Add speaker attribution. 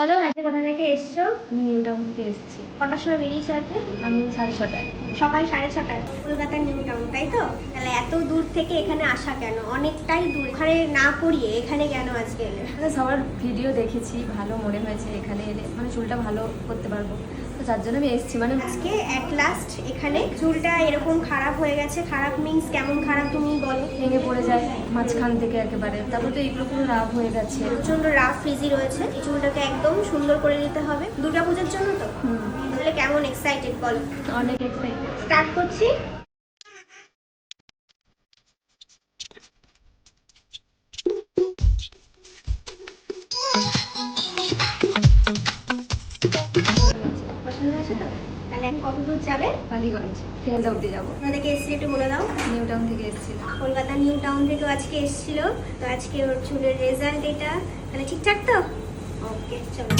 Speaker 1: Hello, আজকে কোথা থেকে এসছো?
Speaker 2: আমি নিউ টাউন থেকে এসেছি।
Speaker 1: কটার সময় বেরিয়েছো আজকে?
Speaker 2: আমি 6:30টায়।
Speaker 1: সকাল 6:30টায়। কলকাতা নিউ টাউন, তাই তো? তাহলে এত দূর থেকে এখানে আসা কেন? অনেকটাই দূর। এখানে না পড়িয়ে এখানে কেন আজকে এলে?
Speaker 2: সবার ভিডিও দেখেছি, ভালো মনে হয়েছে এখানে এলে, মানে চুলটা ভালো করতে পারবো, তো যার জন্য আমি এসেছি। মানে
Speaker 1: আজকে অ্যাট লাস্ট এখানে চুলটা এরকম খারাপ হয়ে গেছে। খারাপ মিন্স কেমন খারাপ তুমি বলো?
Speaker 2: ভেঙে পড়ে যায় মাঝখান থেকে একেবারে, তারপর তো এইগুলো পুরো রাফ হয়ে গেছে।
Speaker 1: প্রচন্ড রাফ ফ্রিজি রয়েছে। এই চুলটাকে একদম সুন্দর করে নিতে হবে দুর্গাপূজার জন্য তো। তাহলে কেমন এক্সাইটেড বলো?
Speaker 2: অনেক এক্সাইটেড।
Speaker 1: স্টার্ট করছি। পছন্দ হয়েছে তো? তাহলে এখন কত দূর যাবে?
Speaker 2: বালিগঞ্জ শিয়ালদা অব্দি যাবো।
Speaker 1: কোথা থেকে এসেছি একটু বলে দাও।
Speaker 2: নিউ টাউন থেকে এসেছিলাম।
Speaker 1: কলকাতা নিউ টাউন থেকেও আজকে এসেছিল। তো আজকে ওর চুলের রেজাল্ট এটা। তাহলে ঠিকঠাক তো? ওকে, চলো।